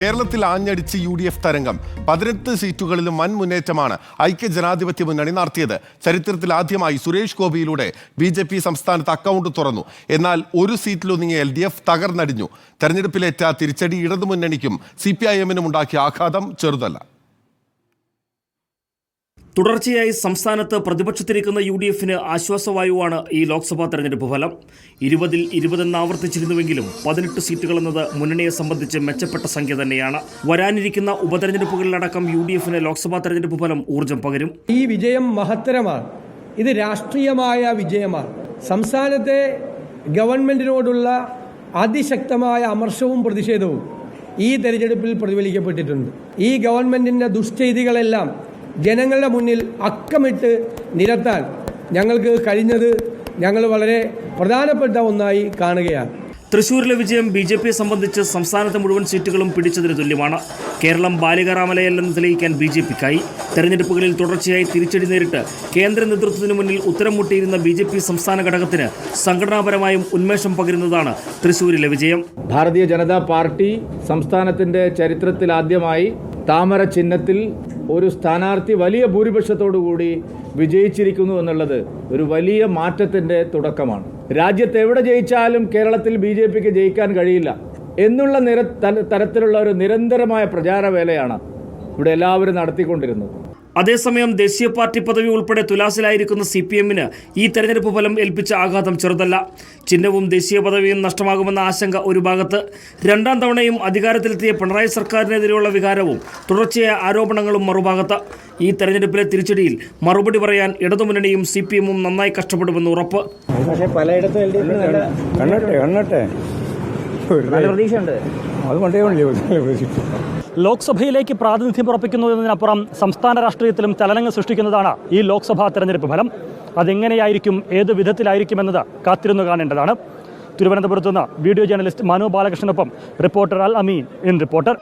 കേരളത്തിൽ ആഞ്ഞടിച്ച് UDF തരംഗം 18 സീറ്റുകളിലും വൻ മുന്നേറ്റമാണ് ഐക്യജനാധിപത്യ മുന്നണി നടത്തിയത്. ചരിത്രത്തിൽ ആദ്യമായി സുരേഷ് ഗോപിയിലൂടെ BJP സംസ്ഥാനത്ത് അക്കൗണ്ട് തുറന്നു. എന്നാൽ ഒരു സീറ്റിലൊതുങ്ങിയ LDF തകർന്നടിഞ്ഞു. തെരഞ്ഞെടുപ്പിലേറ്റ തിരിച്ചടി ഇടതുമുന്നണിക്കും CPIM-നും ഉണ്ടാക്കിയ ആഘാതം ചെറുതല്ല. തുടർച്ചയായി സംസ്ഥാനത്ത് പ്രതിപക്ഷത്തിരിക്കുന്ന UDF-ന് ആശ്വാസവായുവാണ് ഈ ലോക്സഭാ തെരഞ്ഞെടുപ്പ് ഫലം. 20-ൽ 20 ആവർത്തിച്ചിരുന്നുവെങ്കിലും 18 സീറ്റുകളെന്നത് മുന്നണിയെ സംബന്ധിച്ച് മെച്ചപ്പെട്ട സംഖ്യ തന്നെയാണ്. വരാനിരിക്കുന്ന ഉപതെരഞ്ഞെടുപ്പുകളിലടക്കം UDF-ന് ലോക്സഭാ തെരഞ്ഞെടുപ്പ് ഫലം ഊർജ്ജം പകരും. ഈ വിജയം മഹത്തരമാണ്. ഇത് രാഷ്ട്രീയമായ വിജയമാണ്. സംസ്ഥാനത്തെ ഗവൺമെന്റിനോടുള്ള അതിശക്തമായ അമർഷവും പ്രതിഷേധവും ഈ തെരഞ്ഞെടുപ്പിൽ പ്രതിഫലിക്കപ്പെട്ടിട്ടുണ്ട്. ഈ ഗവൺമെന്റിന്റെ ദുഷ്ചെയ്തികളെല്ലാം ജനങ്ങളുടെ മുന്നിൽ അക്കമിട്ട് നിരത്താൻ ഞങ്ങൾക്ക് കഴിഞ്ഞത് ഞങ്ങൾ വളരെ പ്രധാനപ്പെട്ട ഒന്നായി കാണുകയാണ്. തൃശൂരിലെ വിജയം BJPയെ സംബന്ധിച്ച് സംസ്ഥാനത്തെ മുഴുവൻ സീറ്റുകളും പിടിച്ചതിന് തുല്യമാണ്. കേരളം ബാലികറാമലയല്ലെന്ന് തെളിയിക്കാൻ BJPക്കായി. തെരഞ്ഞെടുപ്പുകളിൽ തുടർച്ചയായി തിരിച്ചടി നേരിട്ട് കേന്ദ്ര നേതൃത്വത്തിന് മുന്നിൽ ഉത്തരം മുട്ടിയിരുന്ന BJP സംസ്ഥാന ഘടകത്തിന് സംഘടനാപരമായും ഉന്മേഷം പകരുന്നതാണ് തൃശൂരിലെ വിജയം. ഭാരതീയ ജനതാ പാർട്ടി സംസ്ഥാനത്തിൻ്റെ ചരിത്രത്തിൽ ആദ്യമായി താമര ചിഹ്നത്തിൽ ഒരു സ്ഥാനാർത്ഥി വലിയ ഭൂരിപക്ഷത്തോടുകൂടി വിജയിച്ചിരിക്കുന്നു എന്നുള്ളത് ഒരു വലിയ മാറ്റത്തിൻ്റെ തുടക്കമാണ്. രാജ്യത്ത് എവിടെ ജയിച്ചാലും കേരളത്തിൽ BJPക്ക് ജയിക്കാൻ കഴിയില്ല എന്നുള്ള തരത്തിലുള്ള ഒരു നിരന്തരമായ പ്രചാരവേലയാണ് ഇവിടെ എല്ലാവരും നടത്തിക്കൊണ്ടിരുന്നത്. അതേസമയം ദേശീയ പാർട്ടി പദവി ഉൾപ്പെടെ തുലാസിലായിരിക്കുന്ന CPM-ന് ഈ തെരഞ്ഞെടുപ്പ് ഫലം ഏൽപ്പിച്ച ആഘാതം ചെറുതല്ല. ചിഹ്നവും ദേശീയ പദവിയും നഷ്ടമാകുമെന്ന ആശങ്ക ഒരു ഭാഗത്ത്, രണ്ടാം തവണയും അധികാരത്തിലെത്തിയ പിണറായി സർക്കാരിനെതിരെയുള്ള വികാരവും തുടർച്ചയായ ആരോപണങ്ങളും മറുഭാഗത്ത്. ഈ തെരഞ്ഞെടുപ്പിലെ തിരിച്ചടിയിൽ മറുപടി പറയാൻ ഇടതുമുന്നണിയും CPM-ഉം നന്നായി കഷ്ടപ്പെടുമെന്ന് ഉറപ്പ്. ലോക്സഭയിലേക്ക് പ്രാതിനിധ്യം ഉറപ്പിക്കുന്നതിനപ്പുറം സംസ്ഥാന രാഷ്ട്രീയത്തിലും ചലനങ്ങൾ സൃഷ്ടിക്കുന്നതാണ് ഈ ലോക്സഭാ തെരഞ്ഞെടുപ്പ് ഫലം. അതെങ്ങനെയായിരിക്കും, ഏത് വിധത്തിലായിരിക്കുമെന്നത് കാത്തിരുന്നു കാണേണ്ടതാണ്. തിരുവനന്തപുരത്ത് നിന്ന് വീഡിയോ ജേർണലിസ്റ്റ് മനു ബാലകൃഷ്ണനൊപ്പം reporter Al Ameen in reporter.